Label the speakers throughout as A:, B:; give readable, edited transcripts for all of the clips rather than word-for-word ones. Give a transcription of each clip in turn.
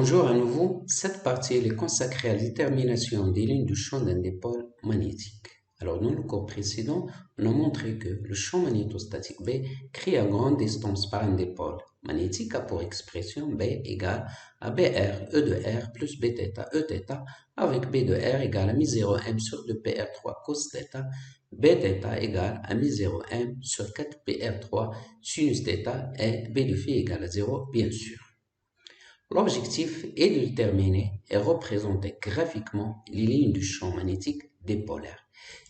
A: Bonjour à nouveau. Cette partie est consacrée à la détermination des lignes du champ d'un dipôle magnétique. Alors, dans le cours précédent, on a montré que le champ magnétostatique B créé à grande distance par un dipôle magnétique a pour expression B égale à BR E de R plus B θ E θ avec B de R égale à mi0 M sur 2 PR3 cos θ, B θ égale à mi0 M sur 4 PR3 sinus θ et B de phi égale à 0 bien sûr. L'objectif est de déterminer et représenter graphiquement les lignes du champ magnétique dipolaire.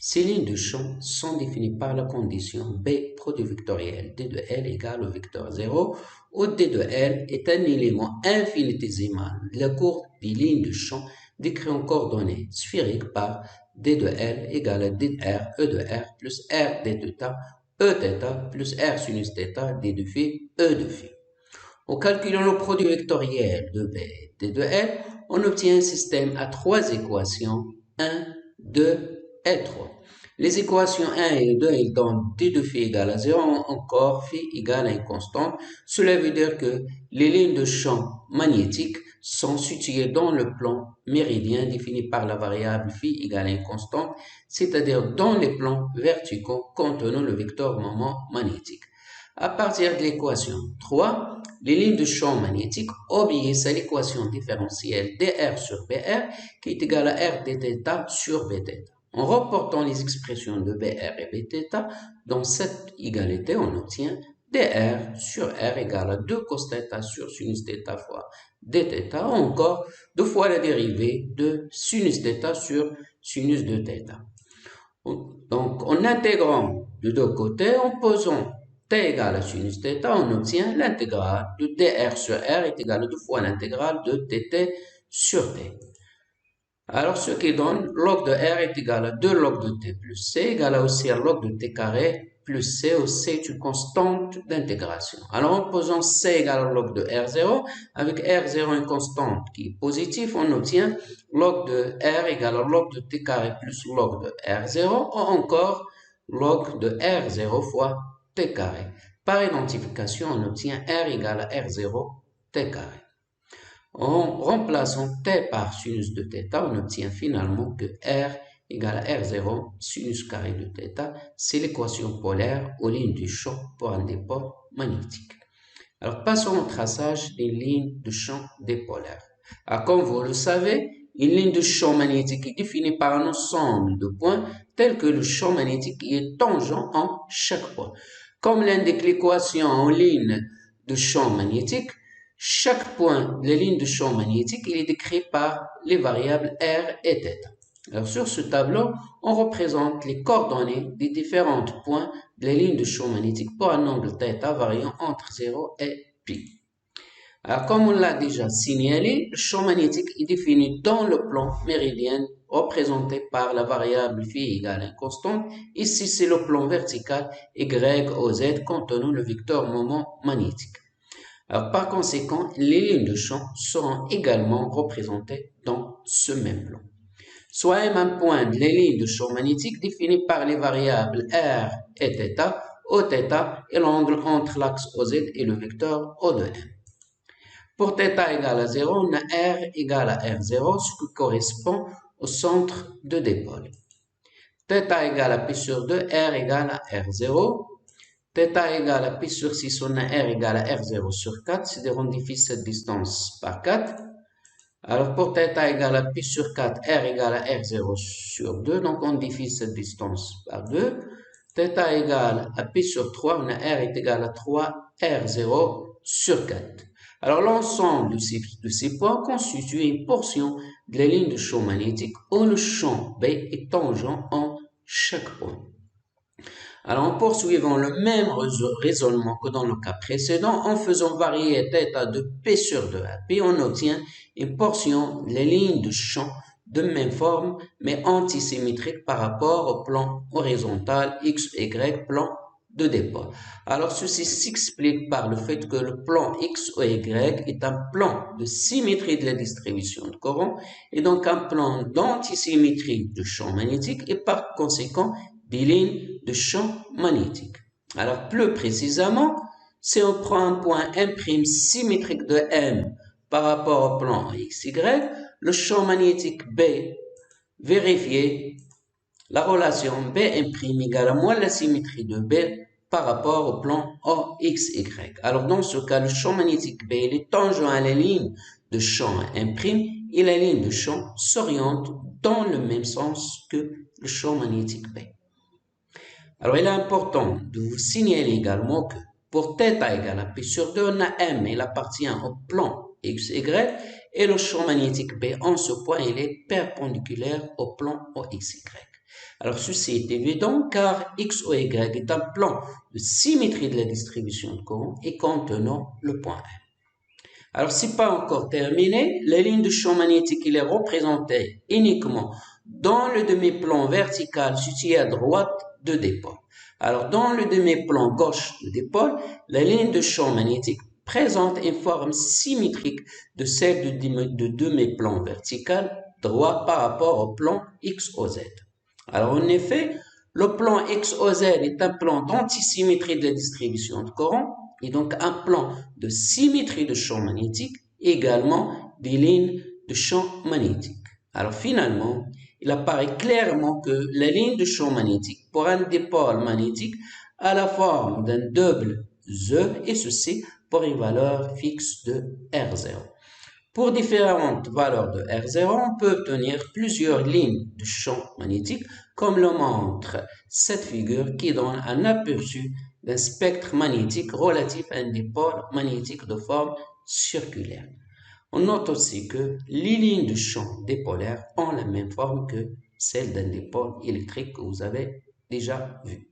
A: Ces lignes de champ sont définies par la condition B produit vectoriel D de L égale au vecteur 0, où D de L est un élément infinitésimal de la courbe des lignes de champ décrit en coordonnées sphériques par D de L égale à D de R, E de R plus R D de θ, E θ plus R sinus θ, D de phi, E de phi. En calculant le produit vectoriel de B et D de L, on obtient un système à trois équations, 1, 2 et 3. Les équations 1 et 2, elles donnent D de phi égale à 0, encore phi égale à une constante. Cela veut dire que les lignes de champ magnétique sont situées dans le plan méridien défini par la variable phi égale à une constante, c'est-à-dire dans les plans verticaux contenant le vecteur moment magnétique. À partir de l'équation 3, les lignes de champ magnétique obéissent à l'équation différentielle dr sur br qui est égale à r dθ sur bθ. En reportant les expressions de br et bθ dans cette égalité, on obtient dr sur r égale à 2 cos θ sur sinus θ fois dθ, ou encore 2 fois la dérivée de sinus θ sur sinus de θ. Donc, en intégrant de deux côtés, en posant t égale à sinus θ, on obtient l'intégrale de dr sur r est égale à 2 fois l'intégrale de dt sur t. Alors, ce qui donne log de r est égal à 2 log de t plus c égale à aussi à log de t carré plus c, où c est une constante d'intégration. Alors, en posant c égale à log de r0, avec r0 une constante qui est positive, on obtient log de r égale à log de t carré plus log de r0, ou encore log de r0 fois t carré. Par identification, on obtient r égale à r0 t carré. En remplaçant t par sinus de θ, on obtient finalement que r égale à r0 sinus carré de θ. C'est l'équation polaire aux lignes du champ pour un dipôle magnétique. Alors, passons au traçage des lignes de champ dipolaire. Alors, comme vous le savez, une ligne de champ magnétique est définie par un ensemble de points tels que le champ magnétique est tangent en chaque point. Comme l'indique l'équation en ligne de champ magnétique, chaque point de la ligne de champ magnétique est décrit par les variables R et θ. Alors, sur ce tableau, on représente les coordonnées des différents points de la ligne de champ magnétique pour un angle θ variant entre 0 et pi. Alors, comme on l'a déjà signalé, le champ magnétique est défini dans le plan méridien représenté par la variable phi égale à une constante. Ici, c'est le plan vertical Y, OZ contenant le vecteur moment magnétique. Alors, par conséquent, les lignes de champ seront également représentées dans ce même plan. Soit un point de la ligne de champ magnétique définie par les variables R et θ, Oθ et l'angle entre l'axe OZ et le vecteur O de M. Pour θ égale à 0, on a R égale à R0, ce qui correspond au centre de dipôle. θ égale à pi sur 2, R égale à R0. θ égale à pi sur 6, on a R égale à R0 sur 4, c'est-à-dire on divise cette distance par 4. Alors pour θ égale à pi sur 4, R égale à R0 sur 2, donc on divise cette distance par 2. θ égale à pi sur 3, on a R est égal à 3, R0 sur 4. Alors l'ensemble de ces points constitue une portion de la ligne de champ magnétique où le champ B est tangent en chaque point. Alors, en poursuivant le même raisonnement que dans le cas précédent, en faisant varier θ de P sur 2 à P, on obtient une portion de la ligne de champ de même forme, mais antisymétrique par rapport au plan horizontal X, Y, plan de dipôle. Alors, ceci s'explique par le fait que le plan X ou Y est un plan de symétrie de la distribution de courant et donc un plan d'antisymétrie du champ magnétique et par conséquent des lignes de champ magnétique. Alors, plus précisément, si on prend un point M' symétrique de M par rapport au plan XY, le champ magnétique B, vérifiez la relation B' égale à moins la symétrie de B par rapport au plan OXY. Alors dans ce cas, le champ magnétique B il est tangent à la ligne de champ M' et la ligne de champ s'oriente dans le même sens que le champ magnétique B. Alors il est important de vous signaler également que pour θ égale à P sur 2, on a M, il appartient au plan XY et le champ magnétique B en ce point, il est perpendiculaire au plan OXY. Alors ceci est évident car XOY est un plan de symétrie de la distribution de courant et contenant le point M. Alors c'est pas encore terminé, la ligne de champ magnétique il est représentée uniquement dans le demi-plan vertical situé à droite de dipôle. Alors dans le demi-plan gauche de dipôle, la ligne de champ magnétique présente une forme symétrique de celle de demi-plan vertical droit par rapport au plan XOZ. Alors en effet, le plan XOZ est un plan d'antisymétrie de la distribution de courant et donc un plan de symétrie de champ magnétique, également des lignes de champ magnétique. Alors finalement, il apparaît clairement que la ligne de champ magnétique pour un dipôle magnétique a la forme d'un double Z et ceci pour une valeur fixe de R0. Pour différentes valeurs de R0, on peut obtenir plusieurs lignes de champ magnétique, comme le montre cette figure qui donne un aperçu d'un spectre magnétique relatif à un dipôle magnétique de forme circulaire. On note aussi que les lignes de champ dipolaires ont la même forme que celle d'un dipôle électrique que vous avez déjà vu.